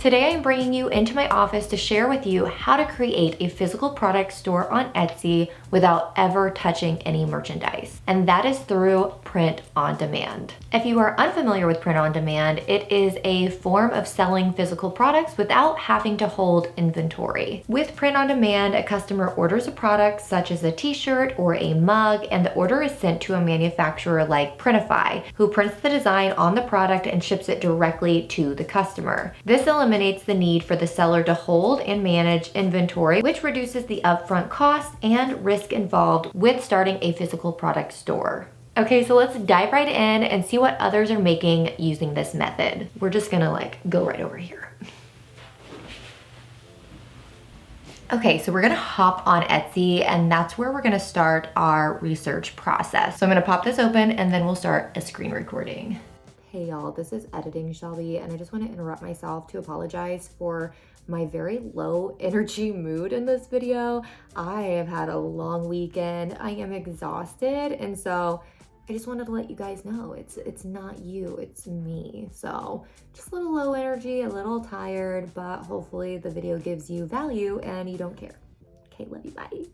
Today I'm bringing you into my office to share with you how to create a physical product store on Etsy without ever touching any merchandise. And that is through print on demand. If you are unfamiliar with print on demand, it is a form of selling physical products without having to hold inventory. With print on demand, a customer orders a product such as a t-shirt or a mug, and the order is sent to a manufacturer like Printify, who prints the design on the product and ships it directly to the customer. This eliminates the need for the seller to hold and manage inventory, which reduces the upfront costs and risk involved with starting a physical product store. Okay, so let's dive right in and see what others are making using this method. We're just gonna go right over here. Okay, so we're gonna hop on Etsy, and that's where we're gonna start our research process. So I'm gonna pop this open and then we'll start a screen recording. Hey y'all, this is editing Shelby, and I just want to interrupt myself to apologize for my very low energy mood in this video. I have had a long weekend. I am exhausted, and so I just wanted to let you guys know it's not you, it's me. So just a little low energy, a little tired, but hopefully the video gives you value and you don't care. Okay, love you, bye.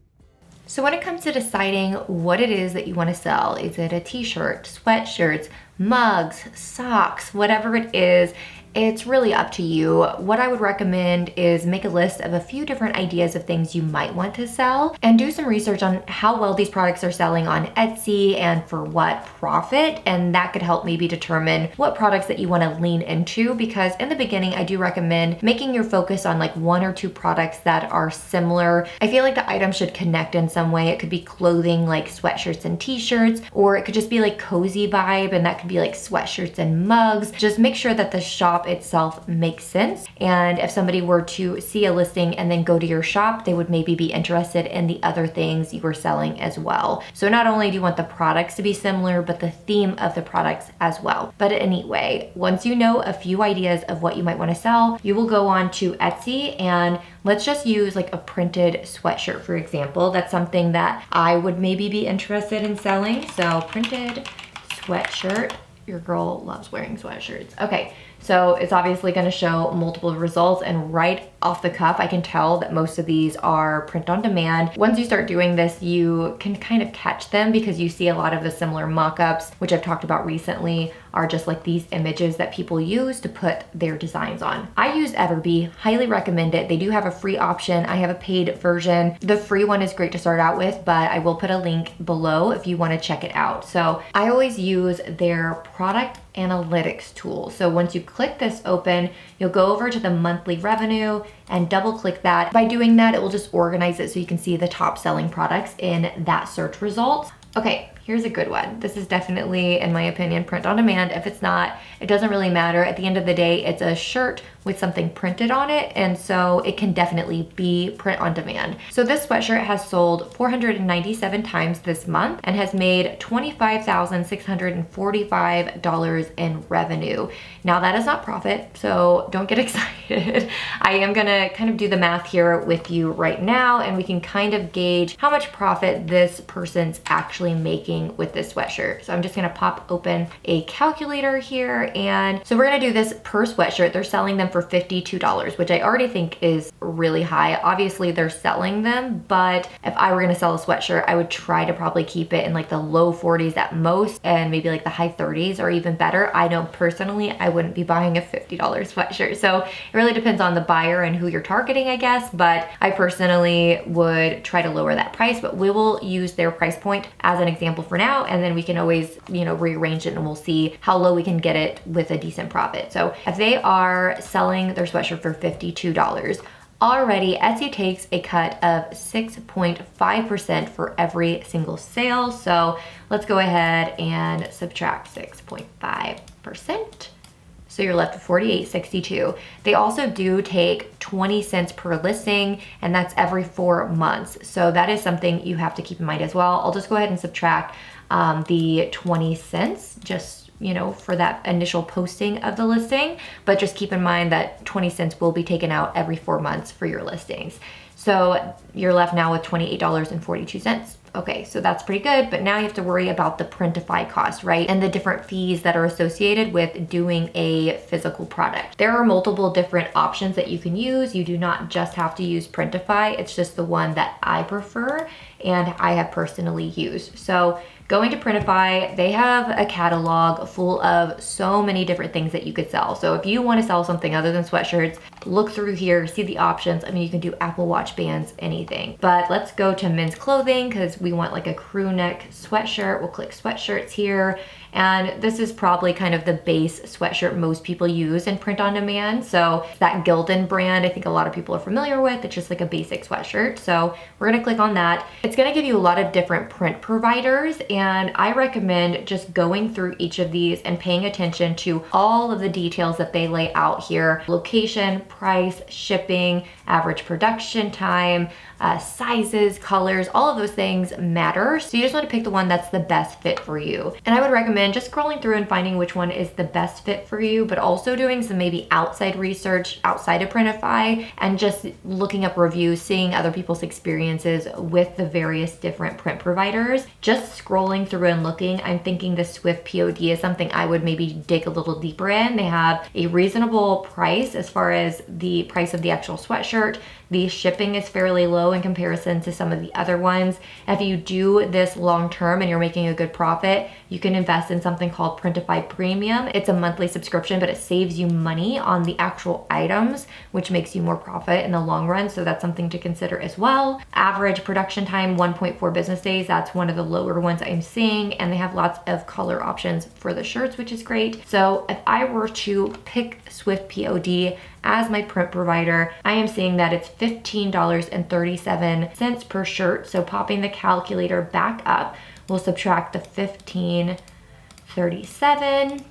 So when it comes to deciding what it is that you want to sell, is it a t-shirt, sweatshirts, mugs, socks, whatever it is, it's really up to you. What I would recommend is make a list of a few different ideas of things you might want to sell and do some research on how well these products are selling on Etsy and for what profit. And that could help maybe determine what products that you want to lean into, because in the beginning, I do recommend making your focus on like one or two products that are similar. I feel like the item should connect in some way. It could be clothing like sweatshirts and t-shirts, or it could just be like cozy vibe, and that could be like sweatshirts and mugs. Just make sure that the shop itself makes sense. And if somebody were to see a listing and then go to your shop, they would maybe be interested in the other things you were selling as well. So not only do you want the products to be similar, but the theme of the products as well. But anyway, once you know a few ideas of what you might want to sell, you will go on to Etsy, and let's just use like a printed sweatshirt, for example. That's something that I would maybe be interested in selling. So printed sweatshirt. Your girl loves wearing sweatshirts. Okay, so it's obviously going to show multiple results, and right off the cuff, I can tell that most of these are print on demand. Once you start doing this, you can kind of catch them because you see a lot of the similar mock-ups, which I've talked about recently, are just like these images that people use to put their designs on. I use Everbee, highly recommend it. They do have a free option. I have a paid version. The free one is great to start out with, but I will put a link below if you want to check it out. So I always use their product analytics tool. So once you click this open, you'll go over to the monthly revenue and double click that. By doing that, it will just organize it so you can see the top selling products in that search result. Okay, here's a good one. This is definitely, in my opinion, print on demand. If it's not, it doesn't really matter. At the end of the day, it's a shirt with something printed on it, and so it can definitely be print on demand. So this sweatshirt has sold 497 times this month and has made $25,645 in revenue. Now that is not profit, so don't get excited. I am gonna kind of do the math here with you right now, and we can kind of gauge how much profit this person's actually making with this sweatshirt. So I'm just gonna pop open a calculator here, and so we're gonna do this per sweatshirt. They're selling them for $52, which I already think is really high. Obviously they're selling them, but if I were gonna sell a sweatshirt, I would try to probably keep it in like the low 40s at most, and maybe like the high 30s or even better. I know personally I wouldn't be buying a $50 sweatshirt. So it really depends on the buyer and who you're targeting, I guess, but I personally would try to lower that price, but we will use their price point as an example for now, and then we can always, rearrange it, and we'll see how low we can get it with a decent profit. So if they are selling their sweatshirt for $52, already Etsy takes a cut of 6.5% for every single sale. So let's go ahead and subtract 6.5%. So you're left with $48.62. They also do take 20 cents per listing, and that's every 4 months. So that is something you have to keep in mind as well. I'll just go ahead and subtract the 20 cents just for that initial posting of the listing, but just keep in mind that 20 cents will be taken out every 4 months for your listings. So you're left now with $28.42. Okay, so that's pretty good, but now you have to worry about the Printify cost, right? And the different fees that are associated with doing a physical product. There are multiple different options that you can use. You do not just have to use Printify. It's just the one that I prefer and I have personally used. So going to Printify, they have a catalog full of so many different things that you could sell. So if you want to sell something other than sweatshirts, look through here, see the options. I mean, you can do Apple Watch bands, anything. But let's go to men's clothing because we want like a crew neck sweatshirt. We'll click sweatshirts here. And this is probably kind of the base sweatshirt most people use in print on demand. So that Gildan brand, I think a lot of people are familiar with. It's just like a basic sweatshirt. So we're gonna click on that. It's gonna give you a lot of different print providers. And I recommend just going through each of these and paying attention to all of the details that they lay out here. Location, price, shipping, average production time, sizes, colors, all of those things matter. So you just want to pick the one that's the best fit for you. And I would recommend just scrolling through and finding which one is the best fit for you, but also doing some maybe outside research outside of Printify and just looking up reviews, seeing other people's experiences with the various different print providers. Just scrolling through and looking, I'm thinking the Swift POD is something I would maybe dig a little deeper in. They have a reasonable price as far as the price of the actual sweatshirt. The shipping is fairly low in comparison to some of the other ones. If you do this long term and you're making a good profit, you can invest in something called Printify Premium. It's a monthly subscription, but it saves you money on the actual items, which makes you more profit in the long run. So that's something to consider as well. Average production time, 1.4 business days. That's one of the lower ones I'm seeing. And they have lots of color options for the shirts, which is great. So if I were to pick Swift POD as my print provider, I am seeing that it's $15.37 per shirt. So popping the calculator back up, we'll subtract the $15.37.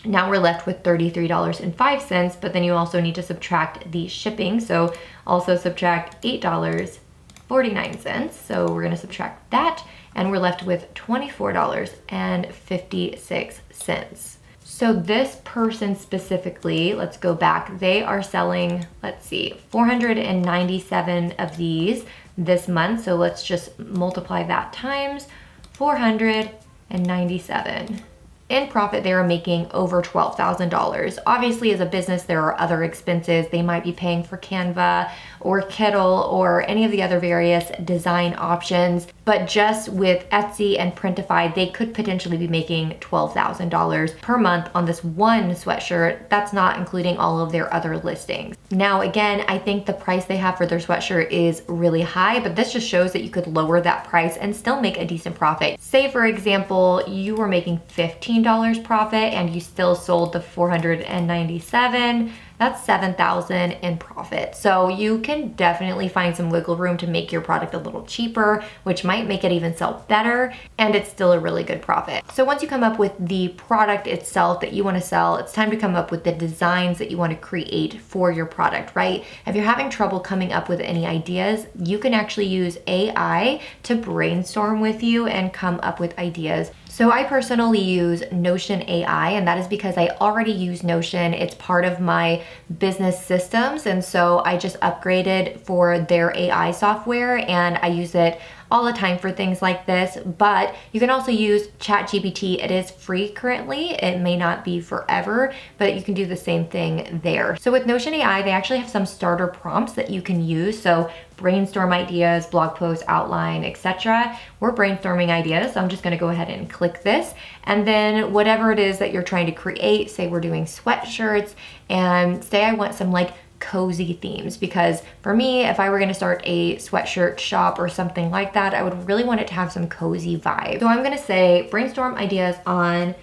Now we're left with $33.05, but then you also need to subtract the shipping. So also subtract $8.49. So we're gonna subtract that and we're left with $24.56. So this person specifically, let's go back, they are selling, let's see, 497 of these this month. So let's just multiply that times 497. In profit, they are making over $12,000. Obviously, as a business, there are other expenses. They might be paying for Canva or Kittle or any of the other various design options. But just with Etsy and Printify, they could potentially be making $12,000 per month on this one sweatshirt. That's not including all of their other listings. Now, again, I think the price they have for their sweatshirt is really high, but this just shows that you could lower that price and still make a decent profit. Say, for example, you were making $15 profit and you still sold the 497. That's $7,000 in profit. So you can definitely find some wiggle room to make your product a little cheaper, which might make it even sell better, and it's still a really good profit. So once you come up with the product itself that you want to sell, it's time to come up with the designs that you want to create for your product, right? If you're having trouble coming up with any ideas, you can actually use AI to brainstorm with you and come up with ideas. So I personally use Notion AI, and that is because I already use Notion. It's part of my business systems, and so I just upgraded for their AI software, and I use it all the time for things like this. But you can also use ChatGPT. It is free currently. It may not be forever, but you can do the same thing there. So with Notion AI, they actually have some starter prompts that you can use. So brainstorm ideas, blog posts, outline, etc. We're brainstorming ideas, so I'm just gonna go ahead and click this. And then whatever it is that you're trying to create, say we're doing sweatshirts, and say I want some like cozy themes, because for me, if I were gonna start a sweatshirt shop or something like that, I would really want it to have some cozy vibe. So I'm gonna say brainstorm ideas on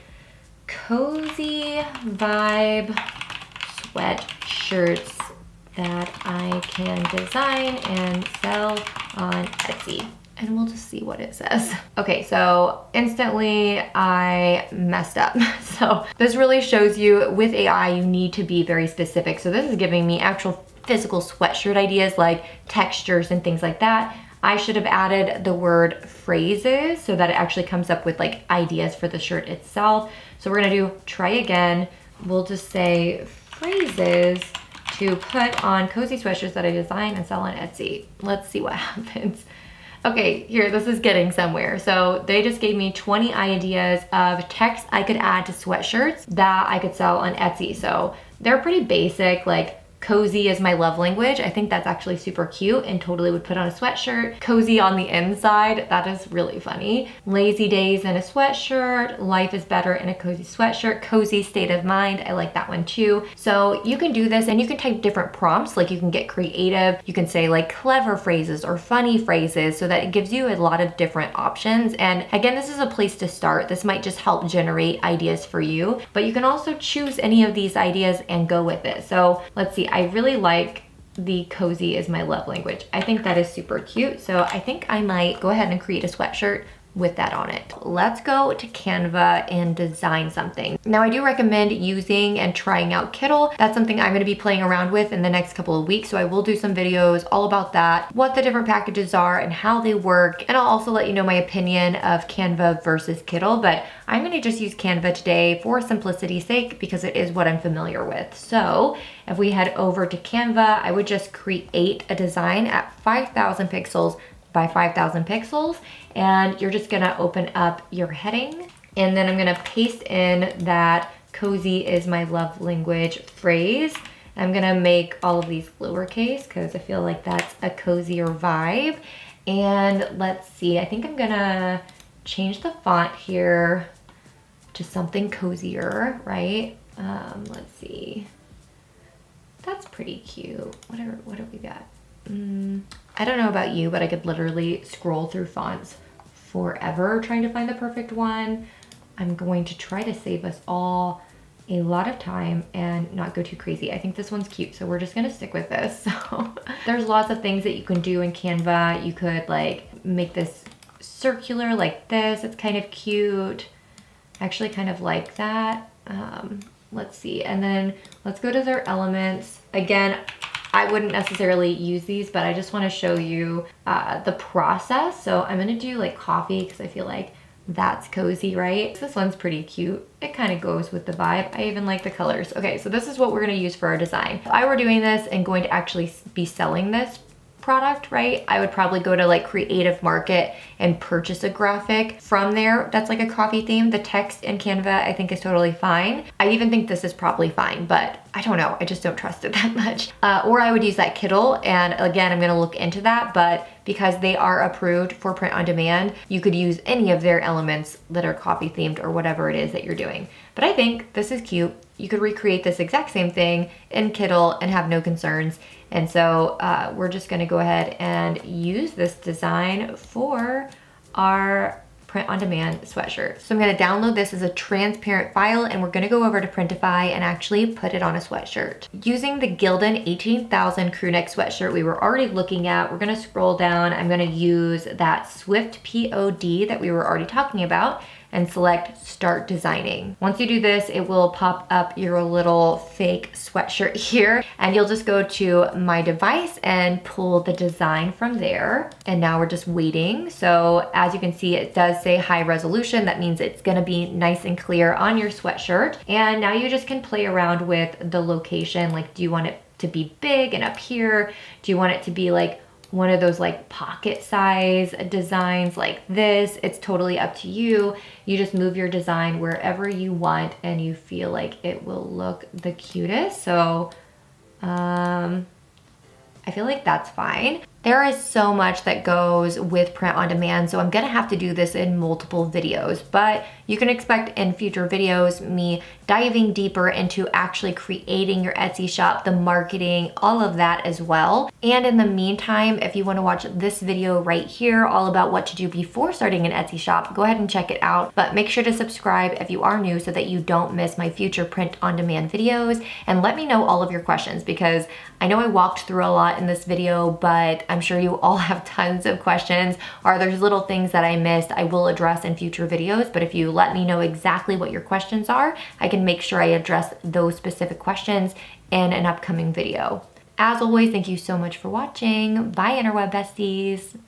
cozy vibe sweatshirts that I can design and sell on Etsy. And we'll just see what it says. Okay, so instantly I messed up. So this really shows you with AI, you need to be very specific. So this is giving me actual physical sweatshirt ideas like textures and things like that. I should have added the word phrases so that it actually comes up with like ideas for the shirt itself. So we're gonna do try again. We'll just say phrases to put on cozy sweatshirts that I design and sell on Etsy. Let's see what happens. Okay, here, this is getting somewhere. So they just gave me 20 ideas of text I could add to sweatshirts that I could sell on Etsy. So they're pretty basic, like cozy is my love language. I think that's actually super cute and totally would put on a sweatshirt. Cozy on the inside, that is really funny. Lazy days in a sweatshirt. Life is better in a cozy sweatshirt. Cozy state of mind, I like that one too. So you can do this and you can type different prompts, like you can get creative. You can say like clever phrases or funny phrases so that it gives you a lot of different options. And again, this is a place to start. This might just help generate ideas for you, but you can also choose any of these ideas and go with it. So let's see. I really like the cozy is my love language. I think that is super cute. So I think I might go ahead and create a sweatshirt with that on it. Let's go to Canva and design something. Now I do recommend using and trying out Kittl. That's something I'm gonna be playing around with in the next couple of weeks. So I will do some videos all about that, what the different packages are and how they work. And I'll also let you know my opinion of Canva versus Kittl, but I'm gonna just use Canva today for simplicity's sake because it is what I'm familiar with. So if we head over to Canva, I would just create a design at 5,000 pixels by 5,000 pixels. And you're just gonna open up your heading. And then I'm gonna paste in that cozy is my love language phrase. I'm gonna make all of these lowercase because I feel like that's a cozier vibe. And let's see, I think I'm gonna change the font here to something cozier, right? Let's see. That's pretty cute. What have we got? I don't know about you, but I could literally scroll through fonts forever trying to find the perfect one. I'm going to try to save us all a lot of time and not go too crazy. I think this one's cute, so we're just gonna stick with this. So there's lots of things that you can do in Canva. You could like make this circular like this. It's kind of cute. I actually kind of like that. Let's see, and then let's go to their elements. Again, I wouldn't necessarily use these, but I just want to show you the process. So I'm going to do like coffee because I feel like that's cozy, right? This one's pretty cute. It kind of goes with the vibe. I even like the colors. Okay, so this is what we're going to use for our design. If I were doing this and going to actually be selling this product, right, I would probably go to like Creative Market and purchase a graphic from there that's like a coffee theme. The text in Canva I think is totally fine. I even think this is probably fine, but I don't know, I just don't trust it that much. Or I would use that Kittl, and again, I'm gonna look into that, but because they are approved for print on demand, you could use any of their elements that are coffee themed or whatever it is that you're doing. But I think this is cute. You could recreate this exact same thing in Kittl and have no concerns. And so we're just gonna go ahead and use this design for our print on demand sweatshirt. So I'm gonna download this as a transparent file and we're gonna go over to Printify and actually put it on a sweatshirt. Using the Gildan 18,000 crew neck sweatshirt we were already looking at, we're gonna scroll down. I'm gonna use that Swift POD that we were already talking about and select start designing. Once you do this, it will pop up your little fake sweatshirt here and you'll just go to my device and pull the design from there. And now we're just waiting. So as you can see, it does say high resolution. That means it's gonna be nice and clear on your sweatshirt. And now you just can play around with the location. Like, do you want it to be big and up here? Do you want it to be like one of those like pocket size designs like this? It's totally up to you. You just move your design wherever you want and you feel like it will look the cutest. So I feel like that's fine. There is so much that goes with print on demand, so I'm gonna have to do this in multiple videos, but you can expect in future videos me diving deeper into actually creating your Etsy shop, the marketing, all of that as well. And in the meantime, if you wanna watch this video right here, all about what to do before starting an Etsy shop, go ahead and check it out. But make sure to subscribe if you are new so that you don't miss my future print on demand videos. And let me know all of your questions because I know I walked through a lot in this video, but I'm sure you all have tons of questions, or there's little things that I missed I will address in future videos. But if you let me know exactly what your questions are, I can make sure I address those specific questions in an upcoming video. As always, thank you so much for watching. Bye, interweb besties.